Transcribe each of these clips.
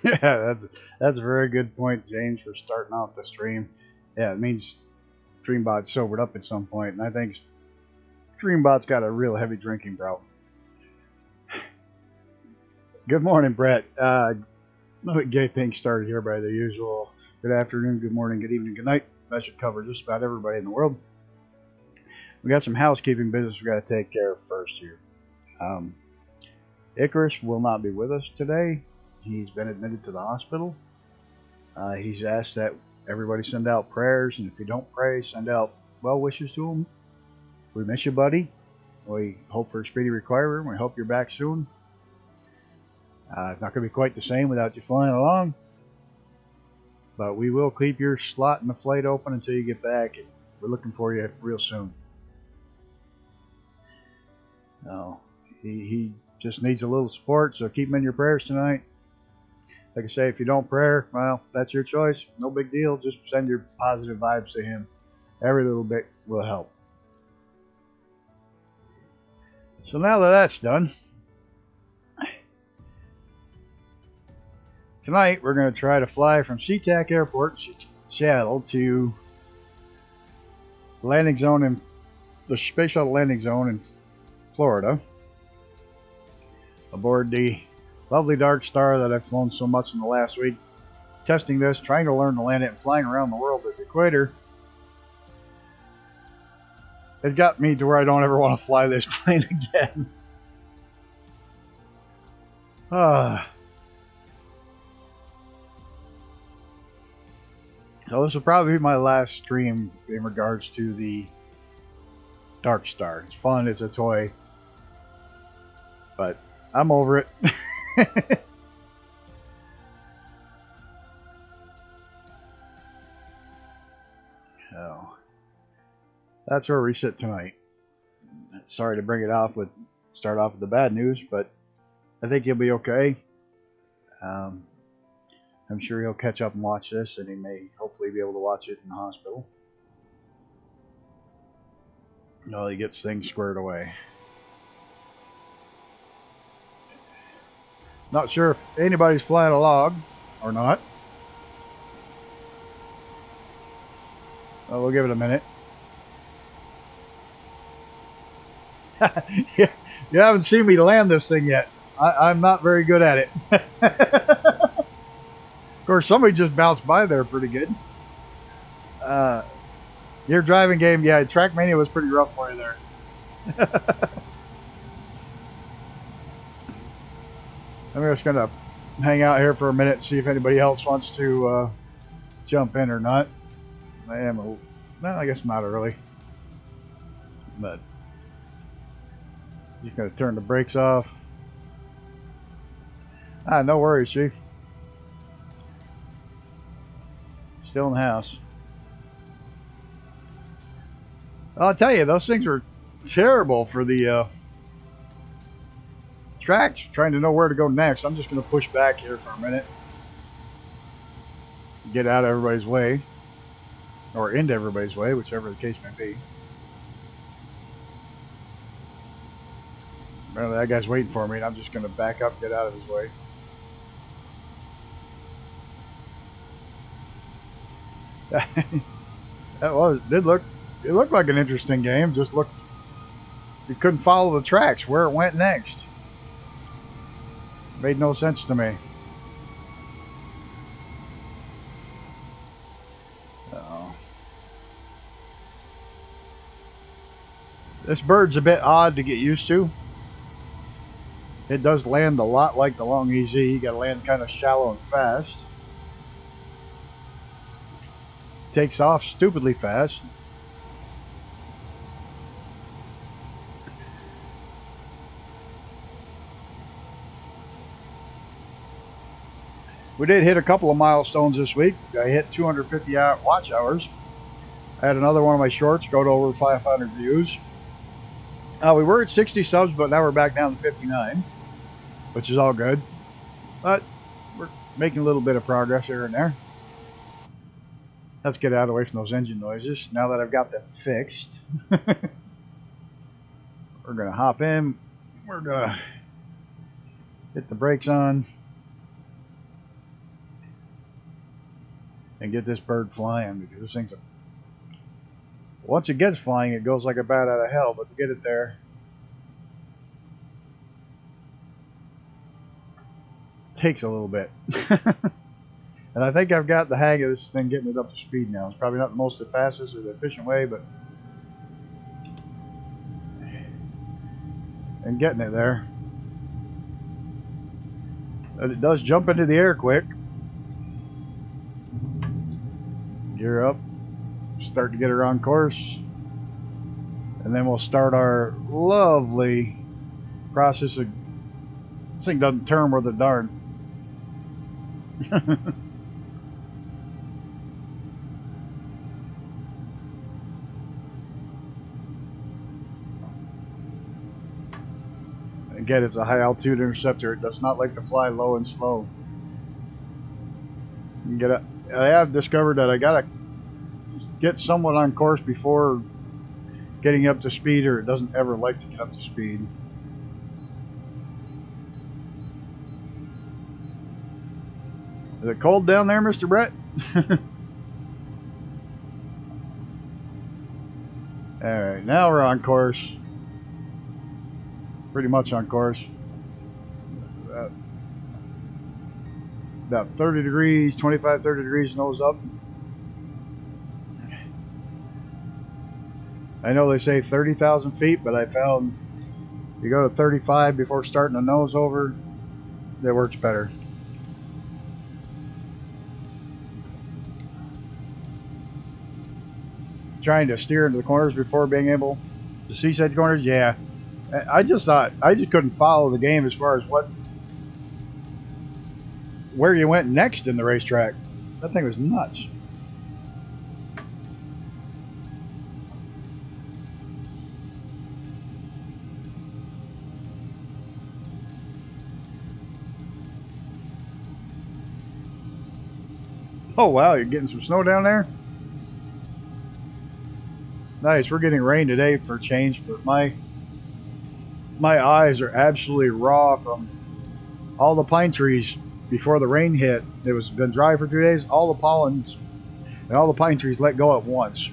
Yeah, that's a very good point, James, for starting out the stream. Yeah, it means Streambot sobered up at some point, and I think Streambot's got a real heavy drinking problem. Good morning, Brett. Let me get things started here by the usual. Good afternoon, good morning, good evening, good night. That should cover just about everybody in the world. We got some housekeeping business we got to take care of first here. Icarus will not be with us today. He's been admitted to the hospital. He's asked that everybody send out prayers, and if you don't pray, send out well wishes to him. We miss you, buddy. We hope for a speedy recovery, and we hope you're back soon. It's not going to be quite the same without you flying along, but we will keep your slot in the flight open until you get back, and we're looking for you real soon. No, he just needs a little support, so keep him in your prayers tonight. Like I say, if you don't pray, well, that's your choice. No big deal. Just send your positive vibes to him. Every little bit will help. So now that that's done, tonight we're going to try to fly from SeaTac Airport in Seattle to the landing zone in the Space Shuttle landing zone in Florida, aboard the lovely Dark Star that I've flown so much in the last week. Testing this, trying to learn to land it, and flying around the world at the equator has got me to where I don't ever want to fly this plane again. So this will probably be my last stream in regards to the Dark Star. It's fun, it's a toy, but I'm over it. So that's where we sit tonight. Sorry to start off with the bad news, but I think he'll be okay. I'm sure he'll catch up and watch this, and he may hopefully be able to watch it in the hospital while he gets things squared away. Not sure if anybody's flying a log or not. We'll give it a minute. You haven't seen me land this thing yet. I'm not very good at it. Of course, somebody just bounced by there pretty good. Your driving game, yeah, Trackmania was pretty rough for you there. I'm just going to hang out here for a minute and see if anybody else wants to jump in or not. Well, I guess not early. But just going to turn the brakes off. No worries, Chief. Still in the house. I'll tell you, those things are terrible for the tracks. Trying to know where to go next. I'm just going to push back here for a minute. Get out of everybody's way. Or into everybody's way, whichever the case may be. Apparently that guy's waiting for me, and I'm just going to back up, get out of his way. It looked like an interesting game. Just looked, you couldn't follow the tracks where it went next. Made no sense to me. This bird's a bit odd to get used to. It does land a lot like the Long EZ. You got to land kind of shallow and fast. Takes off stupidly fast. We did hit a couple of milestones this week. I hit 250 watch hours. I had another one of my shorts go to over 500 views. We were at 60 subs, but now we're back down to 59, which is all good. But we're making a little bit of progress here and there. Let's get out away from those engine noises. Now that I've got them fixed, we're going to hop in. We're going to hit the brakes on. and get this bird flying, because this thing's once it gets flying, it goes like a bat out of hell, but to get it there takes a little bit. And I think I've got the hang of this thing, getting it up to speed now. It's probably not the most fastest or the efficient way, but and getting it there. But it does jump into the air quick. Gear up, start to get her on course, and then we'll start our lovely process of, this thing doesn't turn worth a darn. Again, it's a high altitude interceptor. It does not like to fly low and slow. You can I have discovered that I gotta get somewhat on course before getting up to speed, or it doesn't ever like to get up to speed. Is it cold down there, Mr. Brett? Alright, now we're on course. Pretty much on course. About 30 degrees, 25, 30 degrees nose up. I know they say 30,000 feet, but I found you go to 35 before starting to nose over, that works better. Trying to steer into the corners before being able to see side corners, yeah. I just couldn't follow the game as far as where you went next in the racetrack. That thing was nuts. Oh wow, you're getting some snow down there? Nice, we're getting rain today for a change, but my eyes are absolutely raw from all the pine trees before the rain hit. It was been dry for 2 days. All the pollens and all the pine trees let go at once.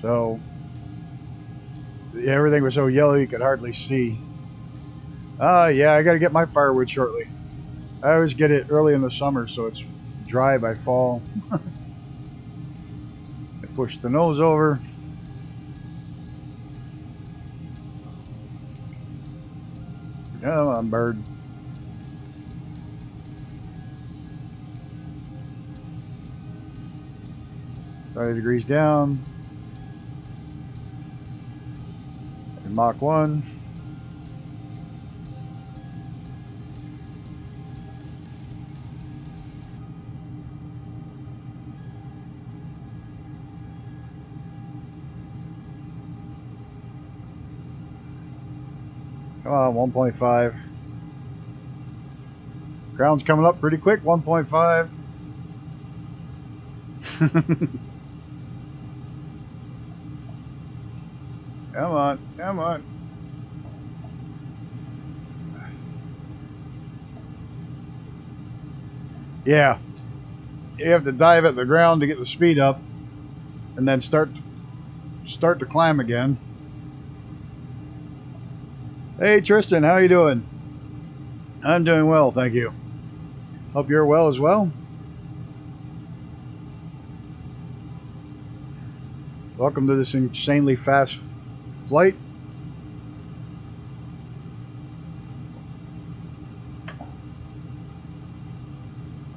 So yeah, everything was so yellow you could hardly see. Yeah, I gotta get my firewood shortly. I always get it early in the summer so it's dry by fall. I push the nose over. Come on, bird. $30 degrees down. And Mach 1. Come on, 1.5. Ground's coming up pretty quick, 1.5. Come on, come on. Yeah. You have to dive at the ground to get the speed up and then start to climb again. Hey Tristan, how you doing? I'm doing well, thank you. Hope you're well as well. Welcome to this insanely fast flight.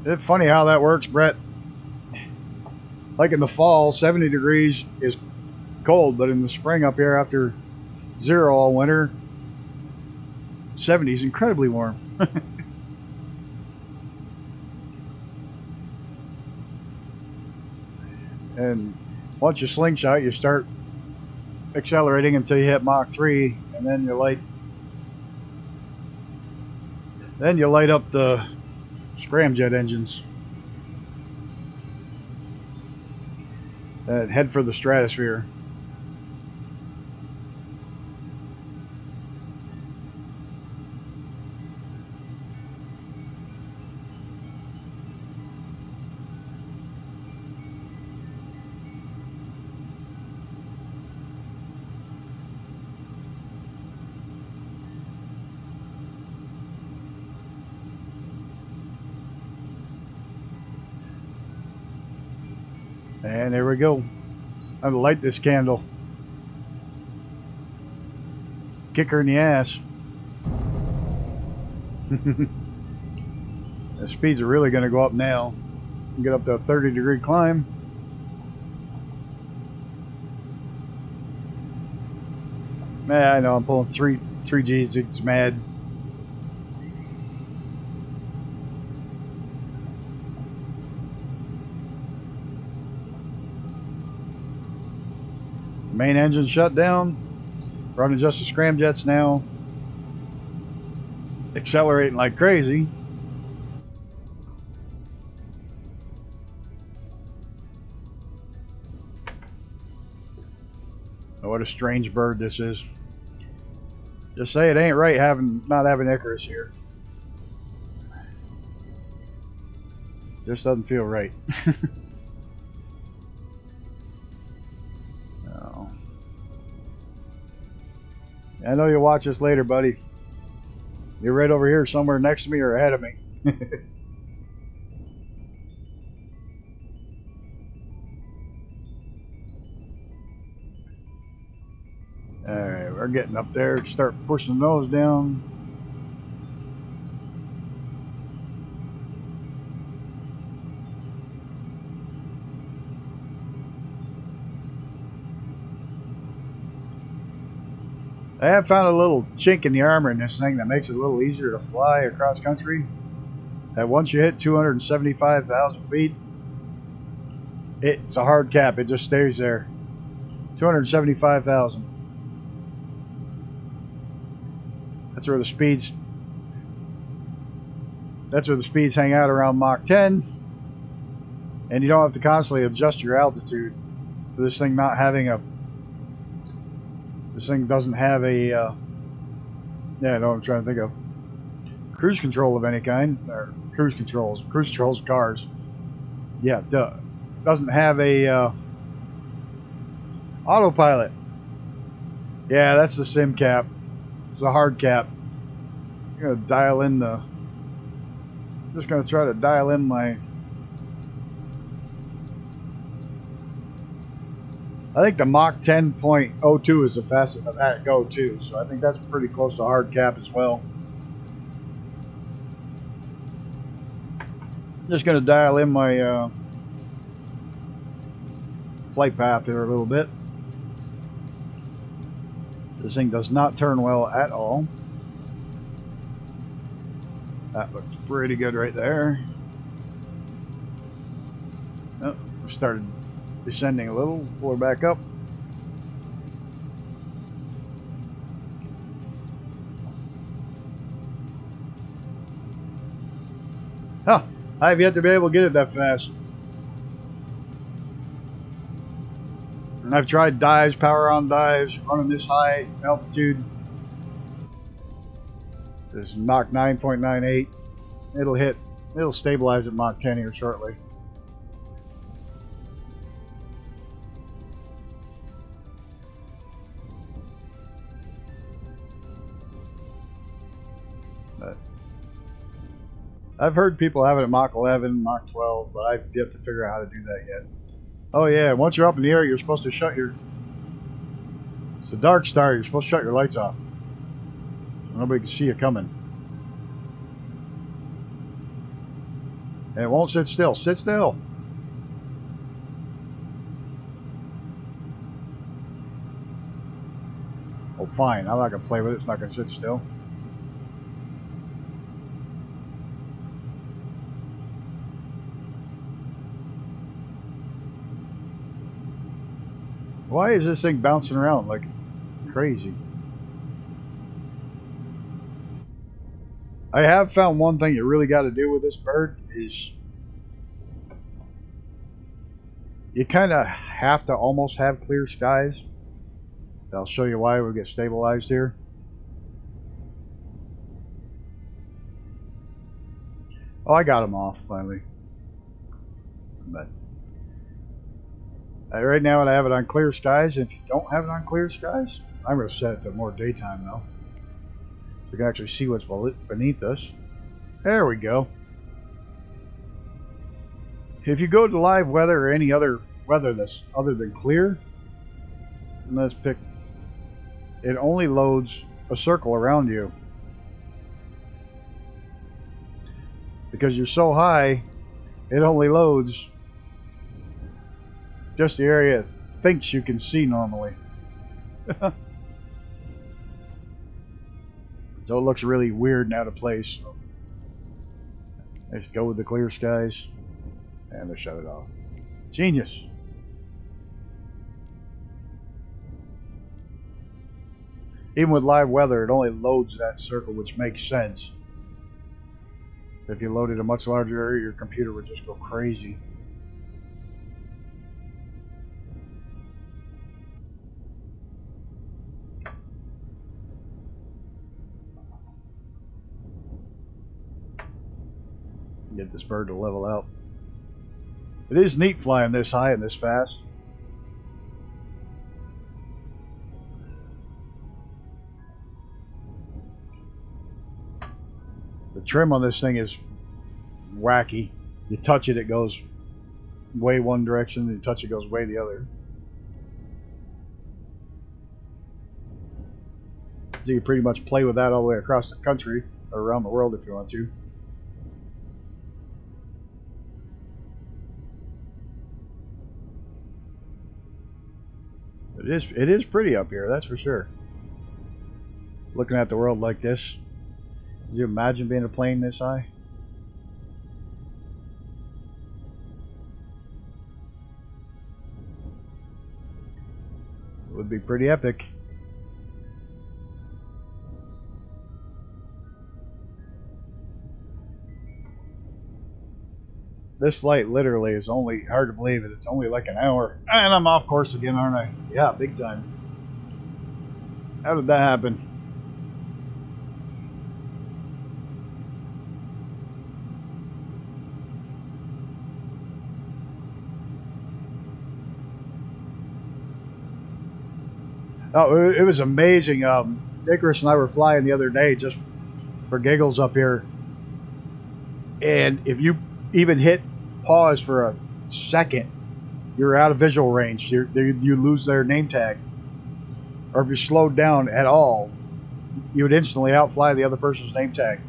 It's funny how that works, Brett. Like in the fall, 70 degrees is cold, but in the spring up here after 0 all winter, 70 is incredibly warm. And once you slingshot, you start accelerating until you hit Mach 3, and then you light up the scramjet engines and head for the stratosphere. And there we go. I'm gonna light this candle. Kick her in the ass. The speeds are really gonna go up now. Get up to a 30-degree climb. Yeah, I know, I'm pulling three G's, it's mad. Main engine shut down. Running just the scramjets now. Accelerating like crazy. Oh, what a strange bird this is. Just say it ain't right not having Icarus here. Just doesn't feel right. No. I know you'll watch this later, buddy. You're right over here somewhere next to me or ahead of me. Alright, we're getting up there. Start pushing the nose down. I have found a little chink in the armor in this thing that makes it a little easier to fly across country. That once you hit 275,000 feet, it's a hard cap. It just stays there. 275,000. That's where the speeds. That's where the speeds hang out around Mach 10, and you don't have to constantly adjust your altitude for this thing not having a. This thing doesn't have a, yeah, I know what I'm trying to think of. Cruise control of any kind, or cruise controls of cars. Yeah, duh. Doesn't have a autopilot. Yeah, that's the sim cap. It's a hard cap. I'm gonna dial in the. I'm just gonna try to dial in my. I think the Mach 10.02 is the fastest I've had it go too, so I think that's pretty close to hard cap as well. Just going to dial in my flight path here a little bit. This thing does not turn well at all. That looks pretty good right there. Oh, we started descending a little, pull her back up. Huh, I have yet to be able to get it that fast. And I've tried dives, power on dives, running this high altitude. This is Mach 9.98. It'll stabilize at Mach 10 here shortly. I've heard people have it at Mach 11, Mach 12, but I've yet to figure out how to do that yet. Oh yeah, once you're up in the air, you're supposed to shut your... It's a dark star, you're supposed to shut your lights off. So nobody can see you coming. And it won't sit still. Sit still! Oh fine, I'm not going to play with it, it's not going to sit still. Why is this thing bouncing around like crazy? I have found one thing you really got to do with this bird is you kind of have to almost have clear skies. I'll show you why we get stabilized here. Oh, I got them off finally. But right now I have it on clear skies. If you don't have it on clear skies, I'm going to set it to more daytime though. So you can actually see what's beneath us. There we go. If you go to live weather or any other weather this other than clear. And let's pick. It only loads a circle around you. Because you're so high, it only loads just the area it thinks you can see normally. So it looks really weird and out of place. So let's go with the clear skies. And they shut it off. Genius. Even with live weather, it only loads that circle, which makes sense. If you loaded a much larger area, your computer would just go crazy. Get this bird to level out. It is neat flying this high and this fast. The trim on this thing is wacky. You touch it, it goes way one direction. You touch it, it goes way the other. So you can pretty much play with that all the way across the country or around the world if you want to. It is pretty up here, that's for sure. Looking at the world like this. Could you imagine being a plane this high? It would be pretty epic. This flight literally is only, hard to believe it, it's only like an hour. And I'm off course again, aren't I? Yeah, big time. How did that happen? Oh, it was amazing. Icarus and I were flying the other day just for giggles up here. And if you even hit pause for a second, you're out of visual range. You lose their name tag. Or if you slowed down at all, you would instantly outfly the other person's name tag.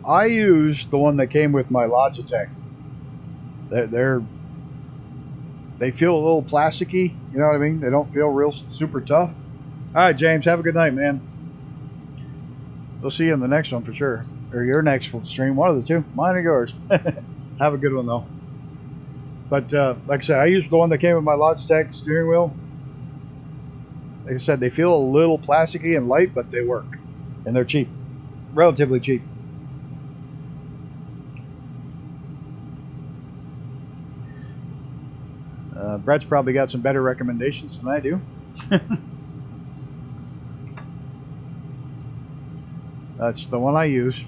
I used the one that came with my Logitech. They feel a little plasticky, you know what I mean? They don't feel real super tough. All right, James, have a good night, man. We'll see you in the next one for sure. Or your next stream, one of the two. Mine or yours. Have a good one, though. But like I said, I used the one that came with my Logitech steering wheel. Like I said, they feel a little plasticky and light, but they work. And they're cheap. Relatively cheap. Brett's probably got some better recommendations than I do. That's the one I use.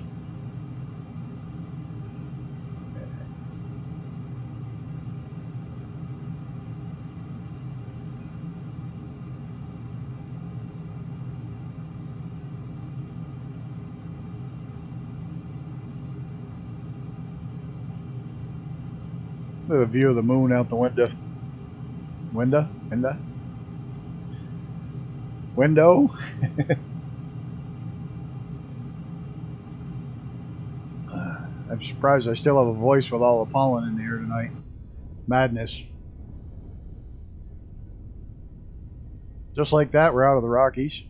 Look at the view of the moon out the window. Window? I'm surprised I still have a voice with all the pollen in the air tonight. Madness. Just like that, we're out of the Rockies.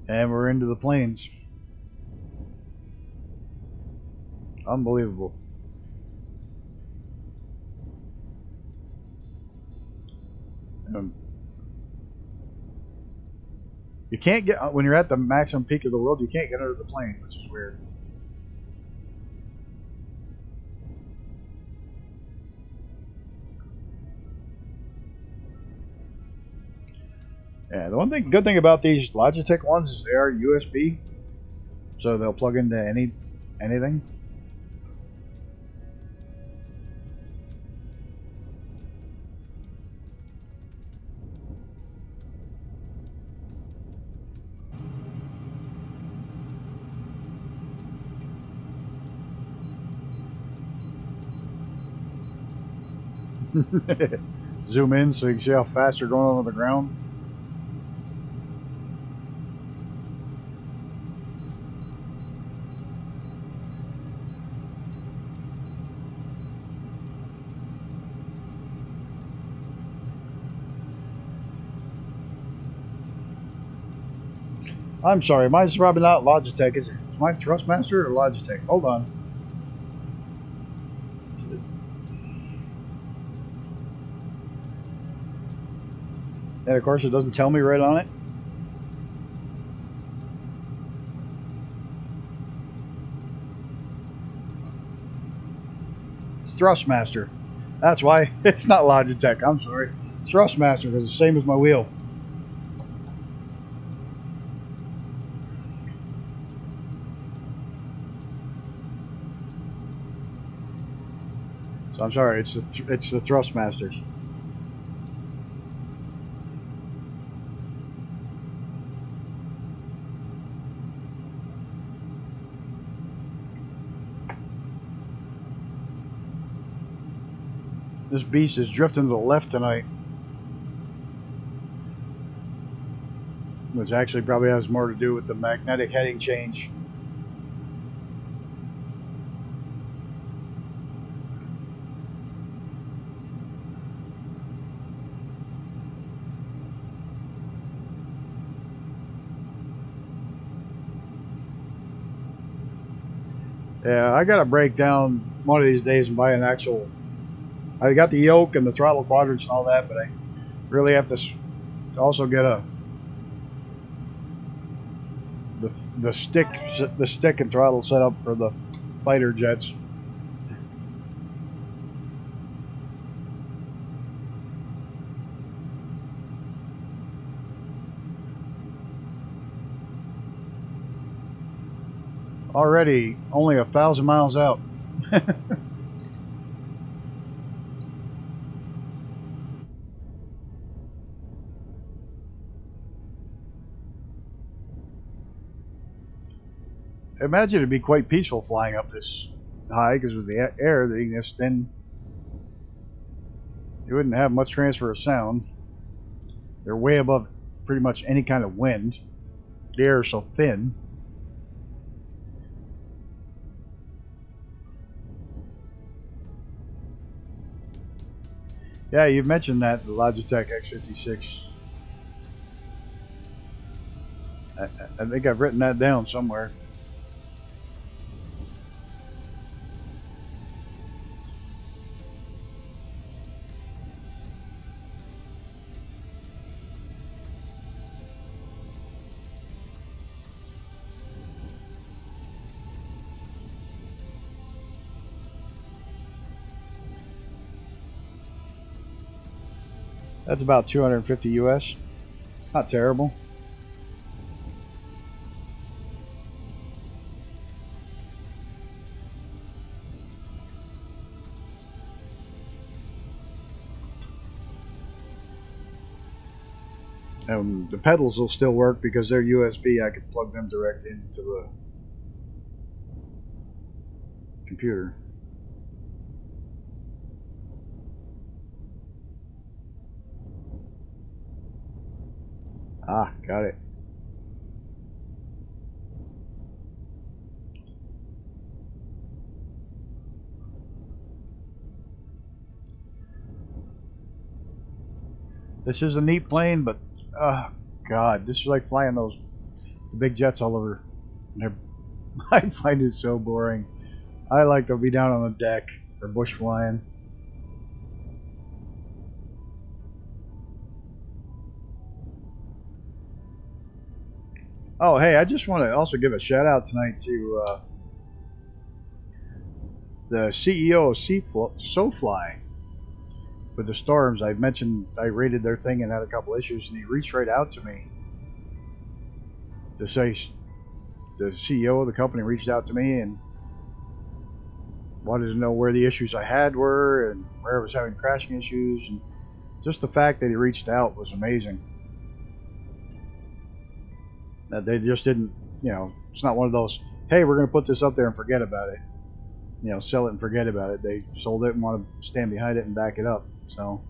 And we're into the plains. Unbelievable. You can't get, when you're at the maximum peak of the world, you can't get under the plane, which is weird. Yeah, the one thing, good thing about these Logitech ones is they are USB, so they'll plug into anything. Zoom in so you can see how fast you're going on the ground. I'm sorry, mine's probably not Logitech, is it? Is mine Thrustmaster or Logitech? Hold on. And of course it doesn't tell me right on it. It's Thrustmaster. That's why it's not Logitech, I'm sorry. Thrustmaster is the same as my wheel. So I'm sorry, it's the Thrustmasters. This beast is drifting to the left tonight, which actually probably has more to do with the magnetic heading change. Yeah, I gotta break down one of these days and buy an actual. I got the yoke and the throttle quadrants and all that, but I really have to also get the stick and throttle set up for the fighter jets. Already only 1,000 miles out. I imagine it'd be quite peaceful flying up this high, because with the air, you can just then you wouldn't have much transfer of sound. They're way above pretty much any kind of wind. The air is so thin. Yeah, you've mentioned that, the Logitech X56. I think I've written that down somewhere. That's about 250 US. Not terrible. The pedals will still work because they're USB. I can plug them direct into the computer. Ah, got it. This is a neat plane, but God, this is like flying those big jets all over. I find it so boring. I like to be down on the deck or bush flying. Oh, hey, I just want to also give a shout out tonight to the CEO of SoFly with the storms. I mentioned I rated their thing and had a couple issues, and he reached right out to me to say the CEO of the company reached out to me and wanted to know where the issues I had were and where I was having crashing issues, and just the fact that he reached out was amazing. That they just didn't, it's not one of those, hey, we're going to put this up there and forget about it. Sell it and forget about it. They sold it and want to stand behind it and back it up. So,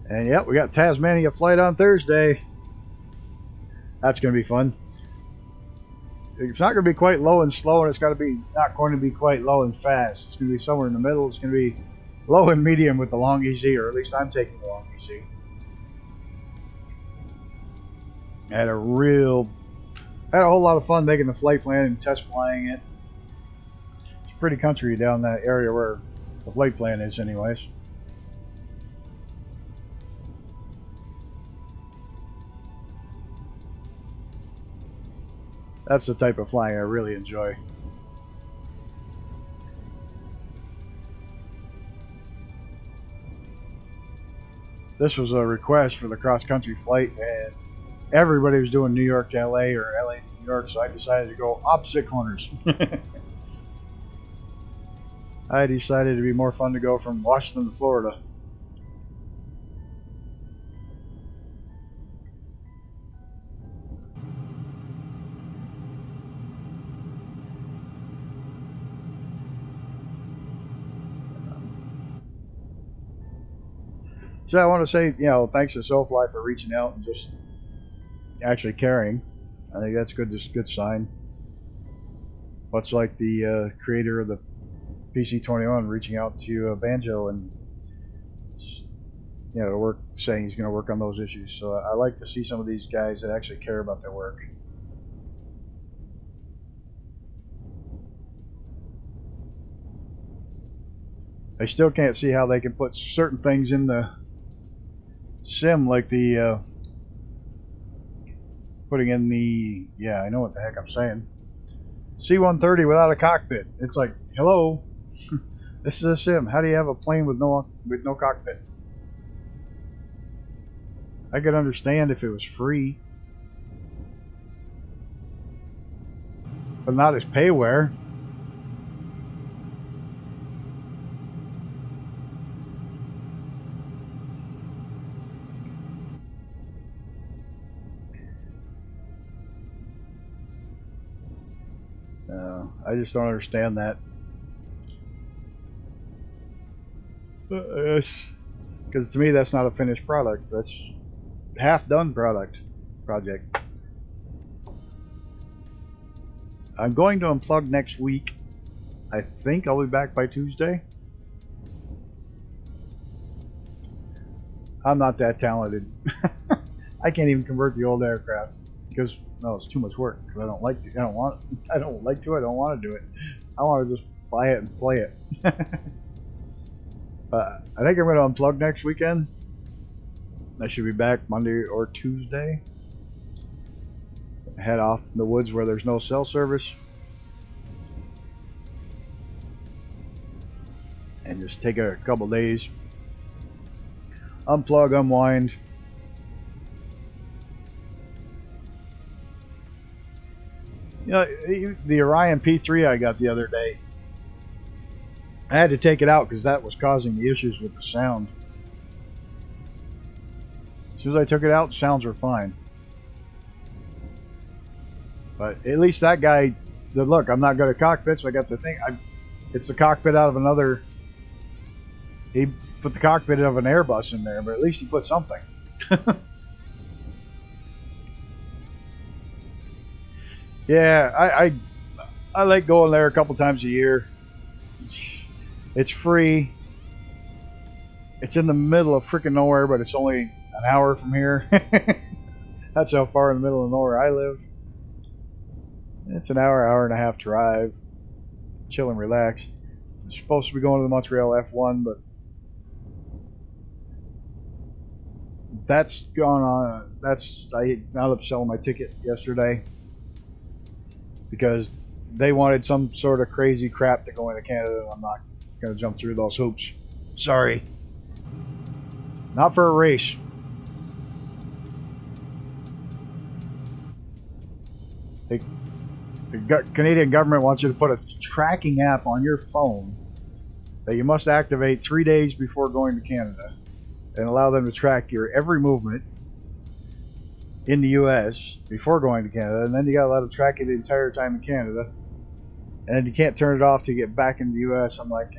and yep, we got Tasmania flight on Thursday. That's going to be fun. It's not going to be quite low and slow, and it's got to be not going to be quite low and fast. It's going to be somewhere in the middle. It's going to be low and medium with the long easy, or at least I'm taking the long easy. I had a whole lot of fun making the flight plan and test flying it. It's pretty country down that area where the flight plan is anyways. That's the type of flying I really enjoy. This was a request for the cross-country flight, and everybody was doing New York to LA or LA to New York, so I decided to go opposite corners. I decided it'd be more fun to go from Washington to Florida. So I want to say, thanks to SoFly for reaching out and just actually caring. I think that's good. Just a good sign. Much like the creator of the PC-21 reaching out to Banjo and saying he's going to work on those issues. So I like to see some of these guys that actually care about their work. I still can't see how they can put certain things in the sim, like the putting in the, I know what the heck I'm saying, C-130 without a cockpit. It's like, hello, this is a sim. How do you have a plane with no cockpit? I could understand if it was free, but not as payware. I just don't understand that. Because to me, that's not a finished product. That's half-done project. I'm going to unplug next week. I think I'll be back by Tuesday. I'm not that talented. I can't even convert the old aircraft because it's too much work. Because I don't like to. I don't want to do it. I want to just buy it and play it. I think I'm going to unplug next weekend. I should be back Monday or Tuesday. Head off in the woods where there's no cell service. And just take a couple days. Unplug, unwind. The Orion P3 I got the other day, I had to take it out because that was causing the issues with the sound. As soon as I took it out, the sounds were fine. But at least that guy said, look, I'm not good at cockpits, so I got the thing. It's the cockpit out of another. He put the cockpit of an Airbus in there, but at least he put something. Yeah, I like going there a couple times a year. It's free. It's in the middle of freaking nowhere, but it's only an hour from here. That's how far in the middle of nowhere I live. It's an hour and a half drive. Chill and relax. I'm supposed to be going to the Montreal F1, but that's gone on. I ended up selling my ticket yesterday because they wanted some sort of crazy crap to go into Canada, and I'm not going to jump through those hoops. Sorry. Not for a race. The Canadian government wants you to put a tracking app on your phone that you must activate 3 days before going to Canada and allow them to track your every movement in the U.S. before going to Canada, and then you got to let them track you the entire time in Canada, and then you can't turn it off to get back into the U.S. I'm like,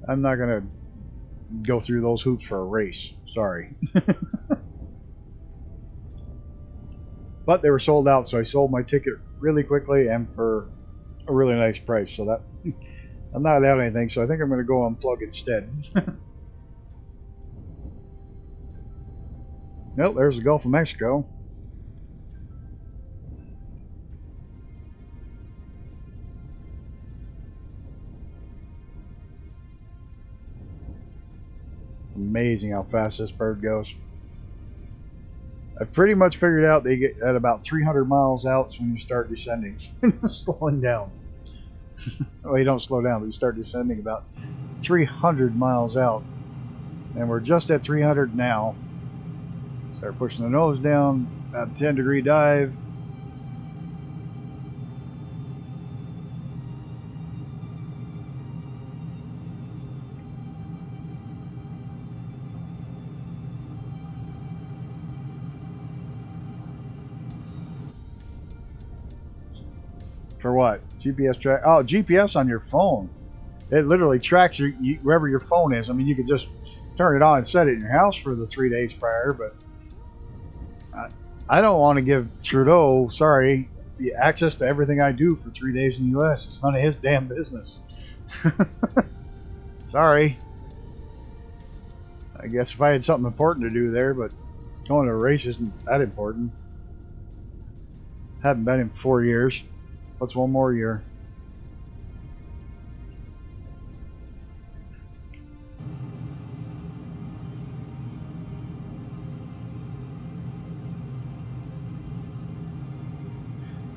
I'm not gonna go through those hoops for a race. Sorry. But they were sold out, so I sold my ticket really quickly and for a really nice price. So that I'm not out anything, so I think I'm going to go unplug instead. Nope, there's the Gulf of Mexico. Amazing how fast this bird goes. I've pretty much figured out they get at about 300 miles out when you start descending. Slowing down. Well, you don't slow down, but you start descending about 300 miles out. And we're just at 300 now. Start pushing the nose down, about a 10-degree dive. For what? GPS track? Oh, GPS on your phone. It literally tracks you wherever your phone is. I mean, you could just turn it on and set it in your house for the 3 days prior, but I don't want to give Trudeau, sorry, the access to everything I do for 3 days in the U.S. It's none of his damn business. Sorry. I guess if I had something important to do there, but going to a race isn't that important. Haven't been in 4 years. What's one more year?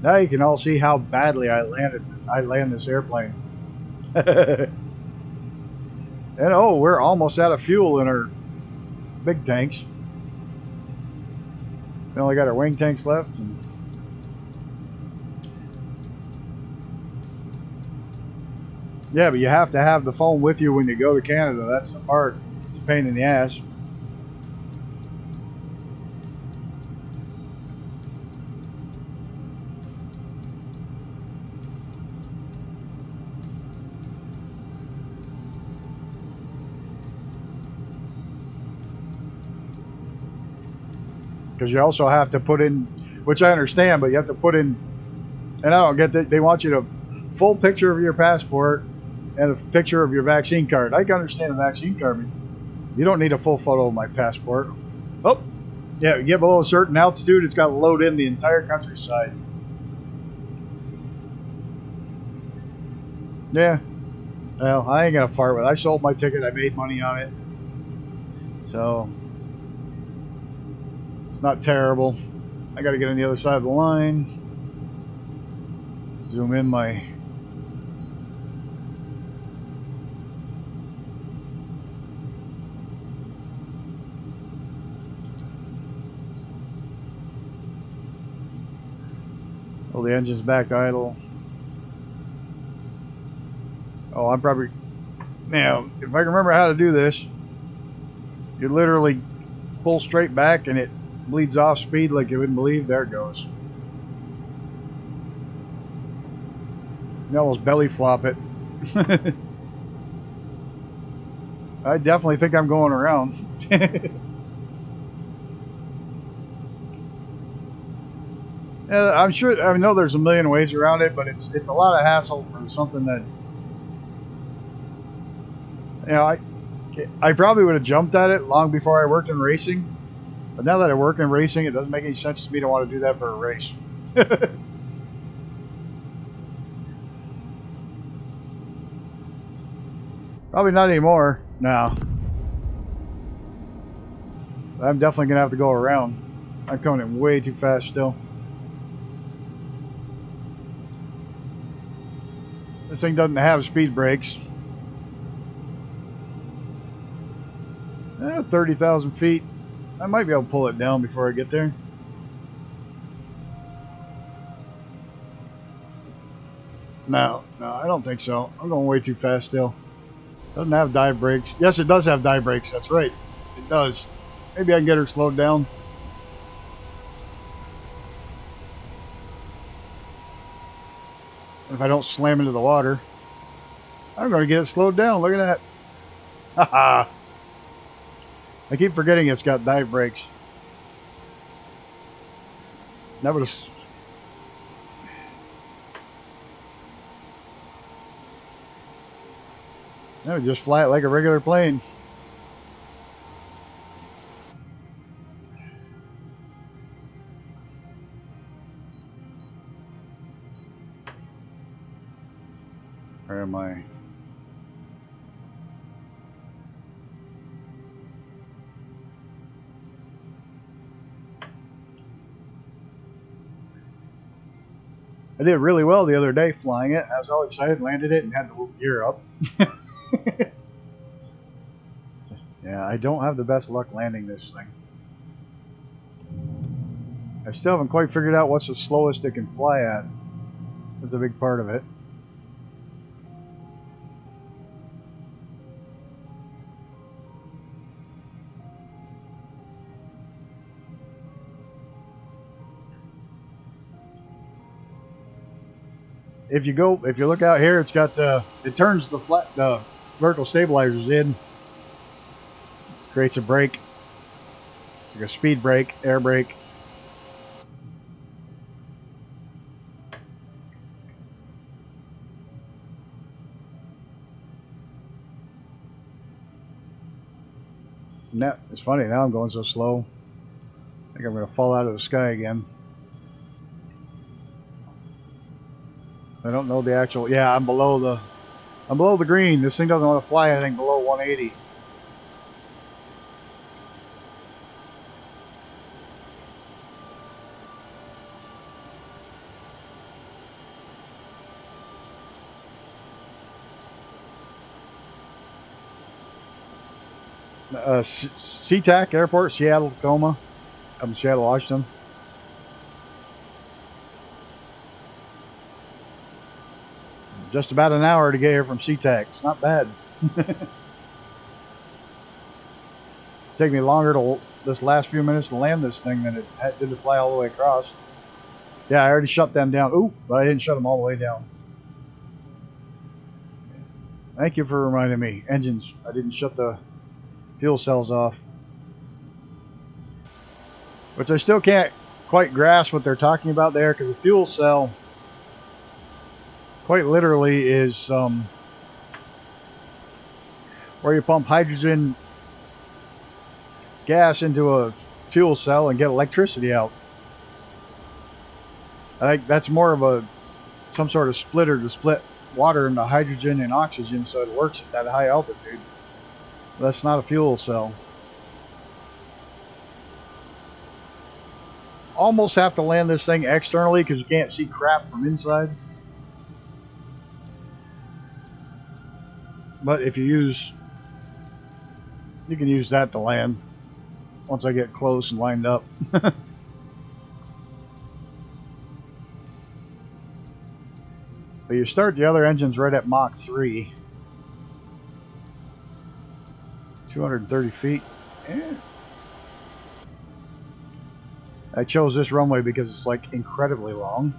Now you can all see how badly I land this airplane. And oh, we're almost out of fuel in our big tanks. We only got our wing tanks left. Yeah, but you have to have the phone with you when you go to Canada. That's the part. It's a pain in the ass. Because you also have to put in, which I understand, but you have to put in, and I don't get that, they want you to full picture of your passport and a picture of your vaccine card. I can understand a vaccine card, but you don't need a full photo of my passport. Oh, yeah, you get below a certain altitude, it's got to load in the entire countryside. Yeah, well, I ain't gonna fart with it. I sold my ticket, I made money on it. So it's not terrible. I got to get on the other side of the line. Zoom in my... Oh, the engine's back to idle. Oh, I'm probably... Now, if I can remember how to do this, you literally pull straight back and it bleeds off speed like you wouldn't believe. There it goes. You almost belly flop it. I definitely think I'm going around. Yeah, I'm sure. I know there's a million ways around it, but it's a lot of hassle for something that, you know, I probably would have jumped at it long before I worked in racing. But now that I work in racing, it doesn't make any sense to me to want to do that for a race. Probably not anymore. No. I'm definitely going to have to go around. I'm coming in way too fast still. This thing doesn't have speed brakes. 30,000 feet. I might be able to pull it down before I get there. No, I don't think so. I'm going way too fast still. Doesn't have dive brakes. Yes, it does have dive brakes. That's right. It does. Maybe I can get her slowed down. If I don't slam into the water, I'm going to get it slowed down. Look at that. Haha. I keep forgetting it's got dive brakes. That would have... That would just fly it like a regular plane. Where am I? I did really well the other day flying it. I was all excited, landed it, and had the gear up. Yeah, I don't have the best luck landing this thing. I still haven't quite figured out what's the slowest it can fly at. That's a big part of it. If you look out here, it's got it turns the vertical stabilizers in, creates a brake, like a speed brake, air brake. And that it's funny, now I'm going so slow. I think I'm going to fall out of the sky again. I don't know the actual. Yeah, I'm below the green. This thing doesn't want to fly anything below 180. SeaTac Airport, Seattle, Tacoma. I'm in Seattle, Washington. Just about an hour to get here from SeaTac. It's not bad. Take me longer to this last few minutes to land this thing than it did to fly all the way across. Yeah, I already shut them down. Ooh, but I didn't shut them all the way down. Thank you for reminding me. Engines. I didn't shut the fuel cells off. Which I still can't quite grasp what they're talking about there, because the fuel cell quite literally is where you pump hydrogen gas into a fuel cell and get electricity out. I think that's more of some sort of splitter to split water into hydrogen and oxygen so it works at that high altitude. That's not a fuel cell. Almost have to land this thing externally because you can't see crap from inside. But if you can use that to land once I get close and lined up. But you start the other engines right at Mach 3. 230 feet. Yeah. I chose this runway because it's like incredibly long.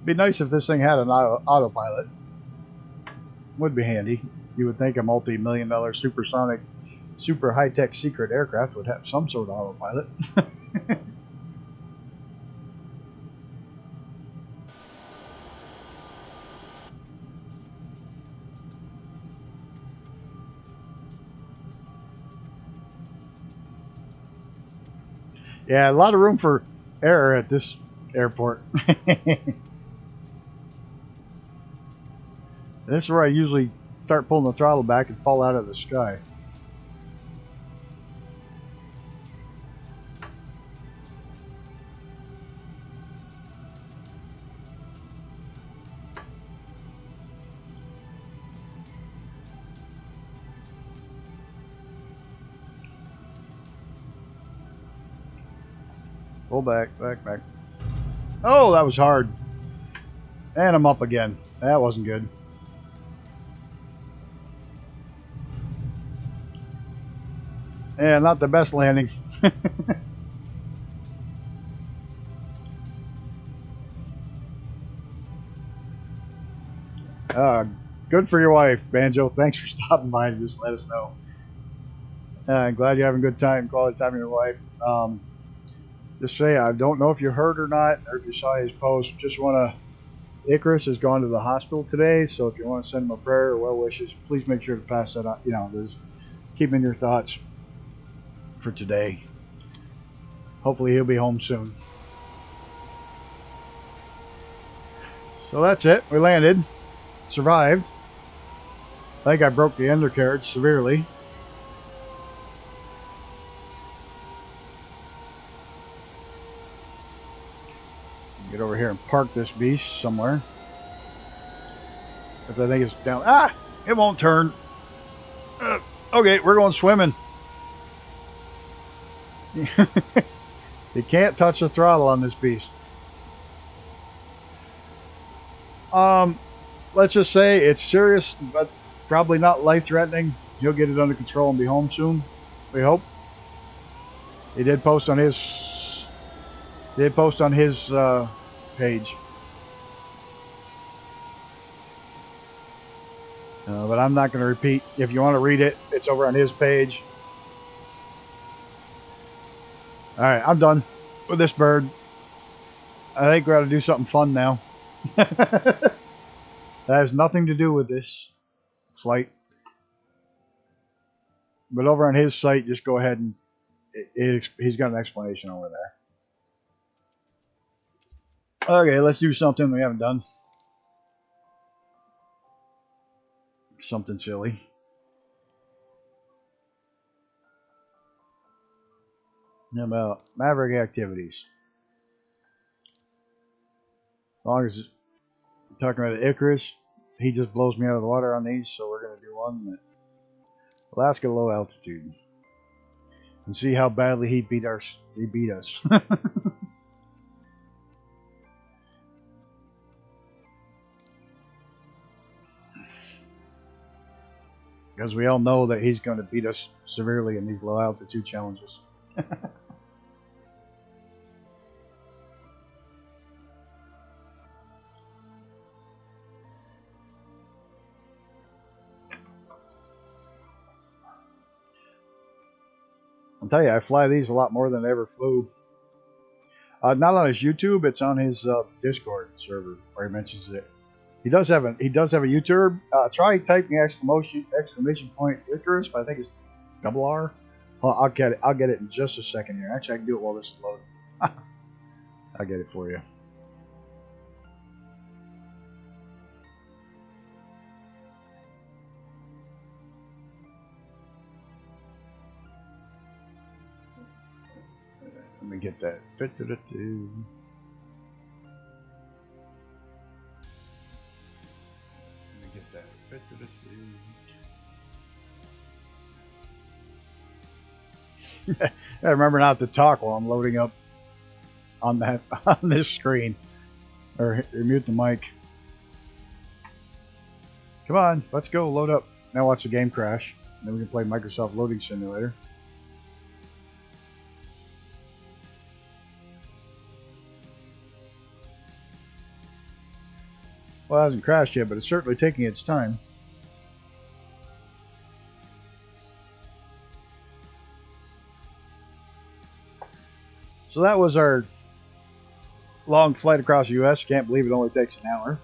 Be nice if this thing had an autopilot. Would be handy. You would think a multi-million-dollar supersonic, super high-tech secret aircraft would have some sort of autopilot. Yeah, a lot of room for error at this airport. This is where I usually start pulling the throttle back and fall out of the sky. Pull back, back. Oh, that was hard. And I'm up again. That wasn't good. Yeah, not the best landing. Good for your wife, Banjo. Thanks for stopping by and just let us know. I'm glad you're having a good time, quality time with your wife. Just say, I don't know if you heard or not, or if you saw his post. Just want to, Icarus has gone to the hospital today, so if you want to send him a prayer or well wishes, please make sure to pass that on. You know, keep him in your thoughts for today. Hopefully he'll be home soon. So that's it. We landed. Survived. I think I broke the undercarriage severely. Get over here and park this beast somewhere. Because I think it's down. Ah! It won't turn. Okay, we're going swimming. You can't touch the throttle on this beast. Let's just say it's serious, but probably not life-threatening. He'll get it under control and be home soon. We hope. He did post on his. Page. But I'm not going to repeat. If you want to read it, it's over on his page. Alright, I'm done with this bird. I think we're going to do something fun now. That has nothing to do with this flight. But over on his site, just go ahead and he's got an explanation over there. Okay, let's do something we haven't done. Something silly. How about Maverick activities? As long as talking about Icarus, he just blows me out of the water on these, so we're going to do one that Alaska low altitude and see how badly he beat us. Because we all know that he's going to beat us severely in these low altitude challenges. I'll tell you, I fly these a lot more than I ever flew. Not on his YouTube, it's on his Discord server where he mentions it. He does have a YouTube. Try typing exclamation point Icarus, but I think it's double R. Well, I'll get it in just a second here. Actually, I can do it while this is loading. I'll get it for you. Let me get that. I remember not to talk while I'm loading up on this screen, or mute the mic. Come on, let's go load up. Now watch the game crash. Then we can play Microsoft Loading Simulator. Well, it hasn't crashed yet, but it's certainly taking its time. So that was our long flight across the U.S. Can't believe it only takes an hour.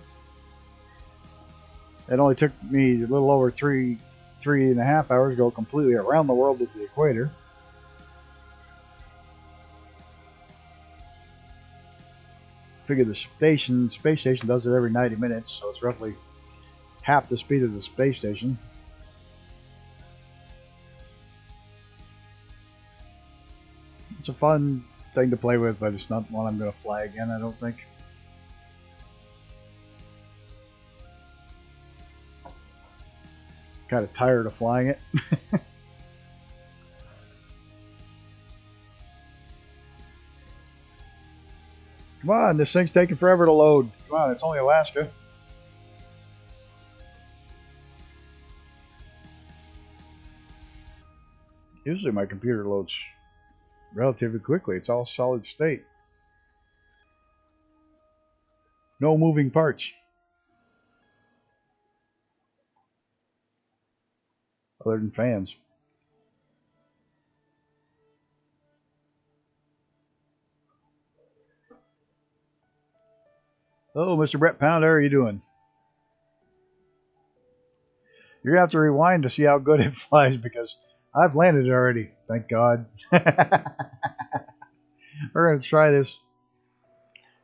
It only took me a little over three and a half hours to go completely around the world at the equator. Figure the space station does it every 90 minutes, so it's roughly half the speed of the space station. It's a fun thing to play with, but it's not one I'm going to fly again, I don't think. Kind of tired of flying it. Come on, this thing's taking forever to load. Come on, it's only Alaska. Usually my computer loads relatively quickly. It's all solid state. No moving parts. Other than fans. Oh, Mr. Brett Pound, how are you doing? You're going to have to rewind to see how good it flies because I've landed already. Thank God. We're going to try this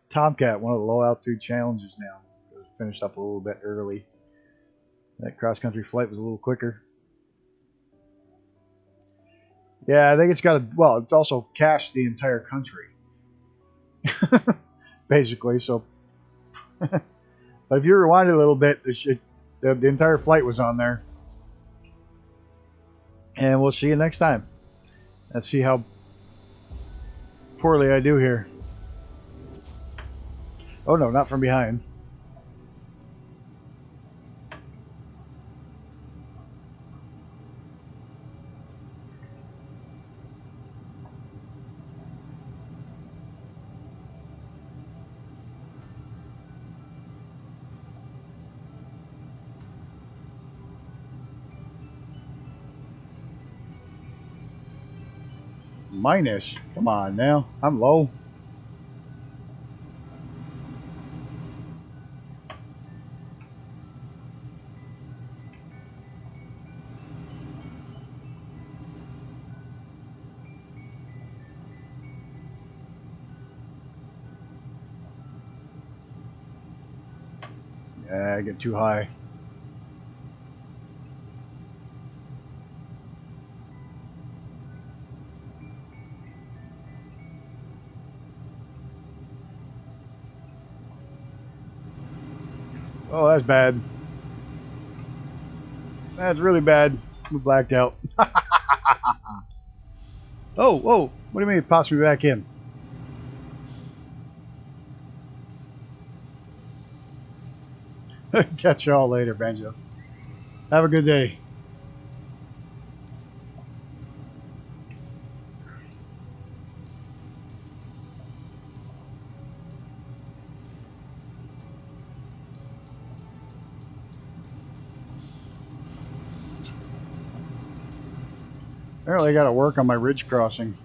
Tomcat, one of the low altitude challenges now. It was finished up a little bit early. That cross-country flight was a little quicker. Yeah, I think it's got a, well, it's also cached the entire country. Basically, so. But if you rewind it a little bit, the entire flight was on there. And we'll see you next time. Let's see how poorly I do here. Oh no, not from behind. Minus. Come on now. I'm low. Yeah, I get too high. Oh, that's bad. That's really bad. We blacked out. Oh, whoa. What do you mean it pops me back in? Catch you all later, Banjo. Have a good day. Apparently I got to work on my ridge crossing.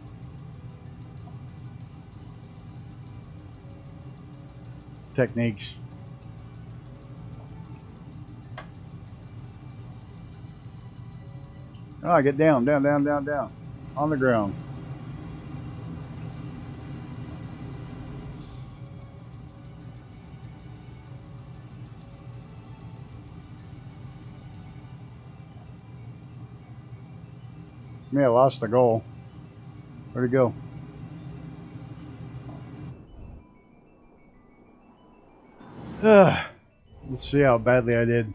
Techniques. Oh, get down, down, down, down, down. On the ground. May have lost the goal. Where'd it go? Let's see how badly I did.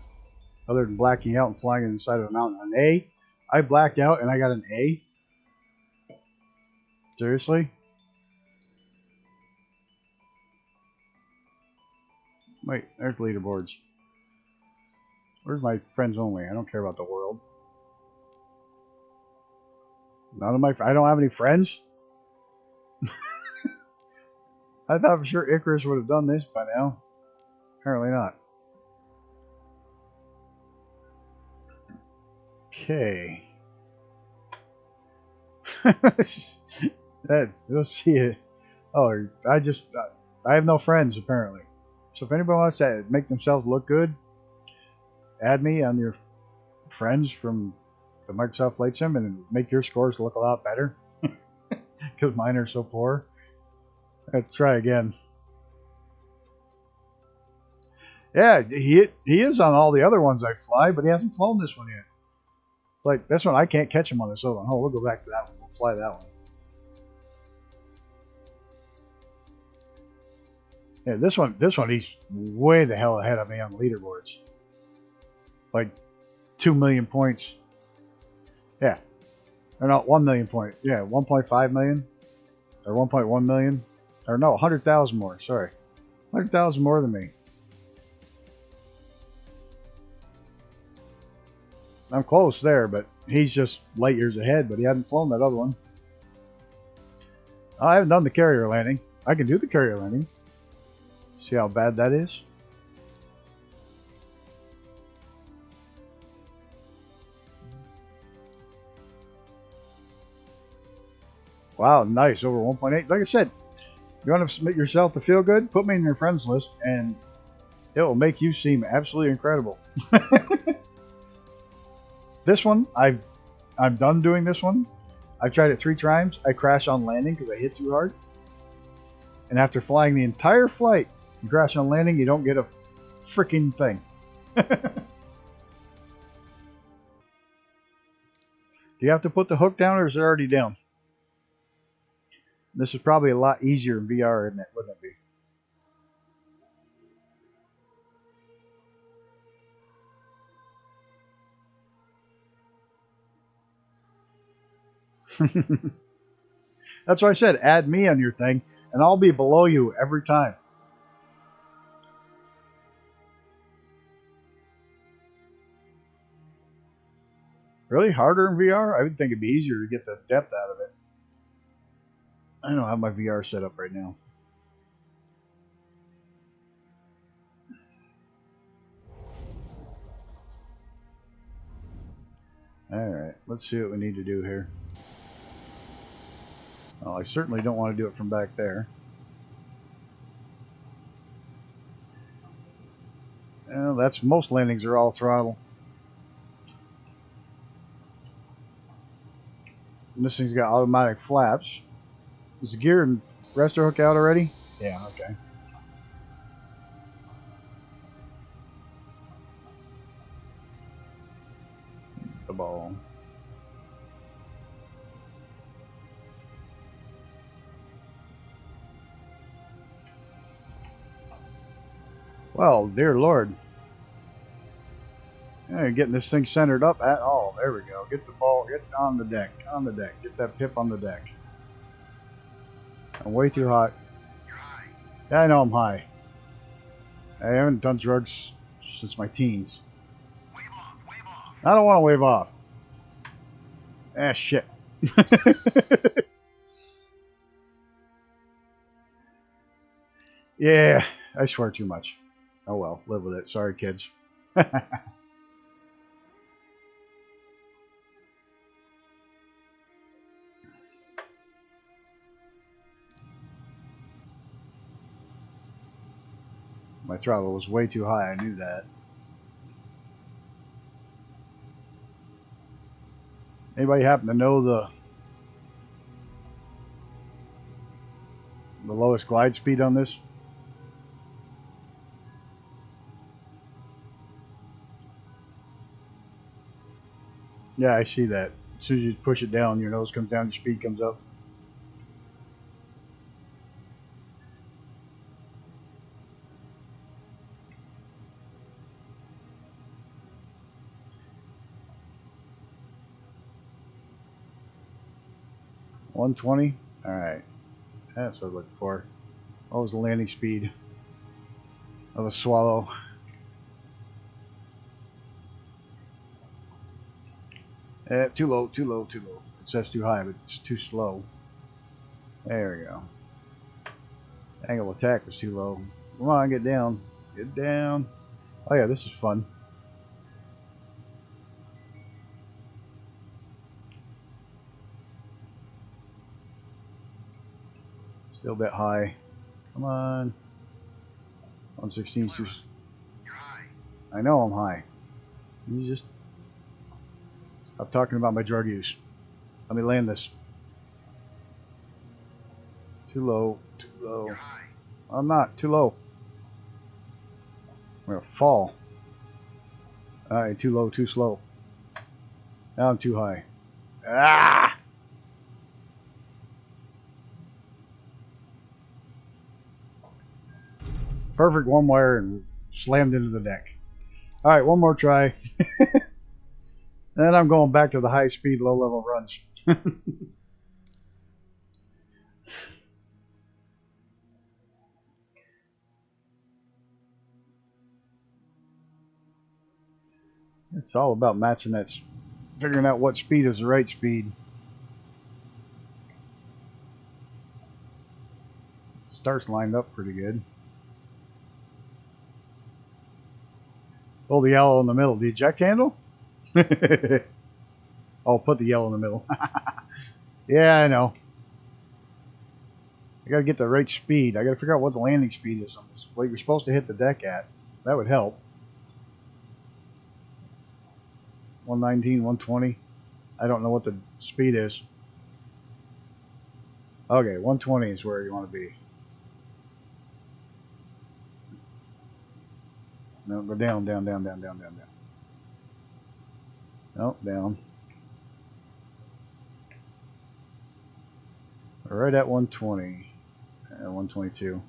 Other than blacking out and flying inside of a mountain. An A? I blacked out and I got an A? Seriously? Wait, there's leaderboards. Where's my friends only? I don't care about the world. None of my I don't have any friends? I thought for sure Icarus would have done this by now. Apparently not. Okay. Let's see it. Oh, I have no friends apparently. So if anybody wants to make themselves look good, add me on your friends from the Microsoft Flight Sim and make your scores look a lot better. Because mine are so poor. Let's try again. Yeah, he is on all the other ones I fly, but he hasn't flown this one yet. It's like this one I can't catch him on this other one. Oh, we'll go back to that one. We'll fly that one. Yeah, this one he's way the hell ahead of me on leaderboards. Like 2 million points. Yeah. Or not 1 million point. Yeah, 1.5 million. Or 1.1 million. Or no, 100,000 more. Sorry. 100,000 more than me. I'm close there, but he's just light years ahead, but he hadn't flown that other one. I haven't done the carrier landing. I can do the carrier landing. See how bad that is? Wow, nice. Over 1.8. Like I said, you want to submit yourself to feel good? Put me in your friends list, and it will make you seem absolutely incredible. This one, I'm done doing this one. I've tried it 3 times. I crash on landing because I hit too hard. And after flying the entire flight, you crash on landing, you don't get a freaking thing. Do you have to put the hook down, or is it already down? This is probably a lot easier in VR, isn't it? Wouldn't it be? That's why I said add me on your thing, and I'll be below you every time. Really? Harder in VR? I would think it'd be easier to get the depth out of it. I don't have my VR set up right now. Alright, let's see what we need to do here. Well, I certainly don't want to do it from back there. Well, that's most landings are all throttle. And this thing's got automatic flaps. Is the gear and rester hook out already? Yeah, okay. The ball. Well, dear Lord. Yeah, getting this thing centered up at all. There we go. Get the ball. Get on the deck. On the deck. Get that pip on the deck. I'm way too hot. You're high. Yeah, I know I'm high. I haven't done drugs since my teens. Wave off. Wave off. I don't want to wave off. Ah, shit. Yeah, I swear too much. Oh well, live with it. Sorry, kids. My throttle was way too high. I knew that. Anybody happen to know the lowest glide speed on this? Yeah, I see that. As soon as you push it down, your nose comes down, your speed comes up. $120. All right, that's what I'm looking for. What was the landing speed of a Swallow? Too low, too low, too low. It says too high, but it's too slow. There we go. Angle of attack was too low. Come on, get down. Get down. Oh yeah, this is fun. Still a bit high. Come on. 116 is too... You're high. I know I'm high. You just... Stop talking about my drug use. Let me land this. Too low. Too low. You're high. I'm not. Too low. I'm gonna fall. Alright, too low, too slow. Now I'm too high. Ah! Perfect one wire and slammed into the deck. Alright, one more try. Then I'm going back to the high speed, low level runs. It's all about matching that, figuring out what speed is the right speed. Starts lined up pretty good. Pull the yellow in the middle. The eject handle? Oh, put the yellow in the middle. Yeah, I know. I gotta get the right speed. I gotta figure out what the landing speed is on this. What you're supposed to hit the deck at. That would help. 119, 120. I don't know what the speed is. Okay, 120 is where you want to be. No, go down, down, down, down, down, down, down. No, down. Right at 120. 122.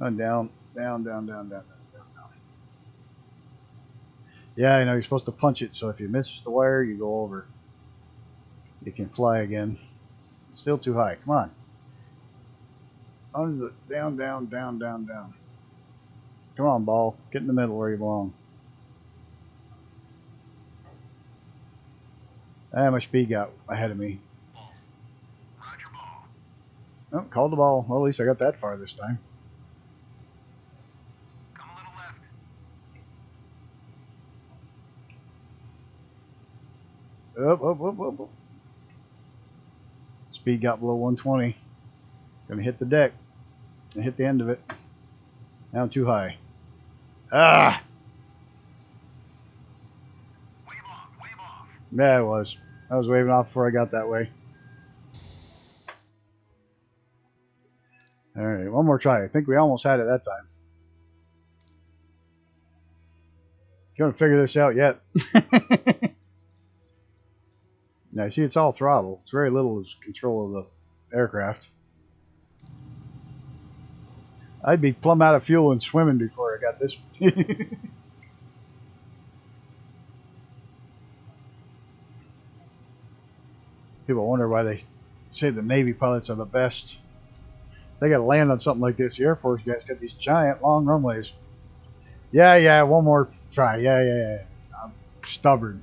Down, down, down, down, down, down, down. Yeah, I know you're supposed to punch it, so if you miss the wire, you go over. You can fly again. It's still too high. Come on. Under the down, down, down, down, down. Come on, ball. Get in the middle where you belong. Ah, my speed got ahead of me. Roger ball. Oh, called the ball. Well, at least I got that far this time. Come a little left. Up, up, up, up, up. Speed got below 120. Gonna hit the deck. And hit the end of it. Now I'm too high. Ah! Wave off, wave off. Yeah, it was. I was waving off before I got that way. Alright, one more try. I think we almost had it that time. You haven't figured this out yet. Now, see, it's all throttle. It's very little is control of the aircraft. I'd be plumb out of fuel and swimming before I got this. People wonder why they say the Navy pilots are the best. They got to land on something like this. The Air Force guys got these giant long runways. Yeah, yeah, one more try. Yeah, yeah, yeah. I'm stubborn.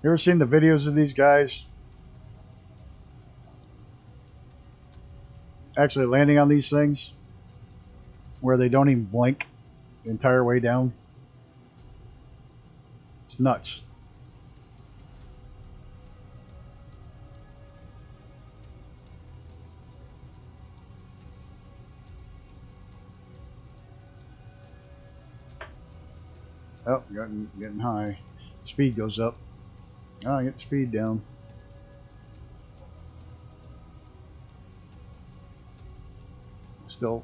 You ever seen the videos of these guys actually landing on these things where they don't even blink the entire way down? It's nuts. Oh, getting high. Speed goes up. Oh, get the speed down. Still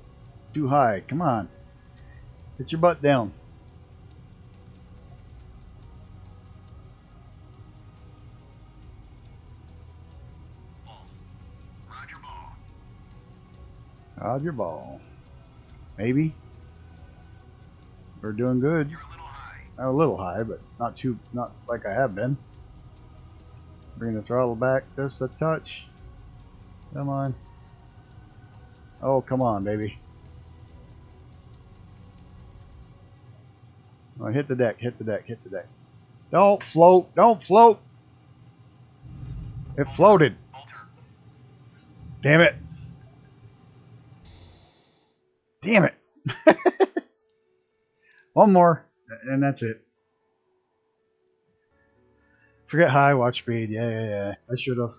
too high. Come on. Get your butt down. Roger ball. Roger ball. Maybe. We're doing good. You're a little high. I'm a little high, but not like I have been. Bring the throttle back just a touch. Come on. Oh, come on, baby. Oh, hit the deck, hit the deck, hit the deck. Don't float, don't float. It floated. Alter. Damn it. Damn it. One more, and that's it. Forget high, watch speed. Yeah, yeah, yeah. I should have.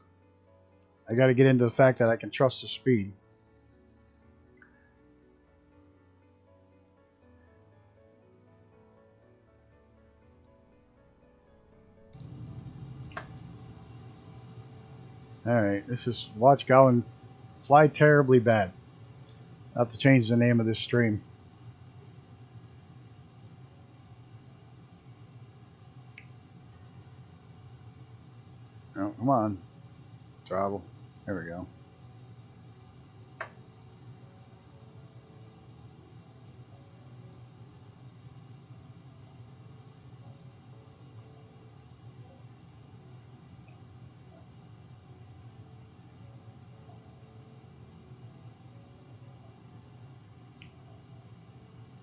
I got to get into the fact that I can trust the speed. Alright, this is watch going fly terribly bad. I'll have to change the name of this stream. Oh, come on. Throttle. There we go.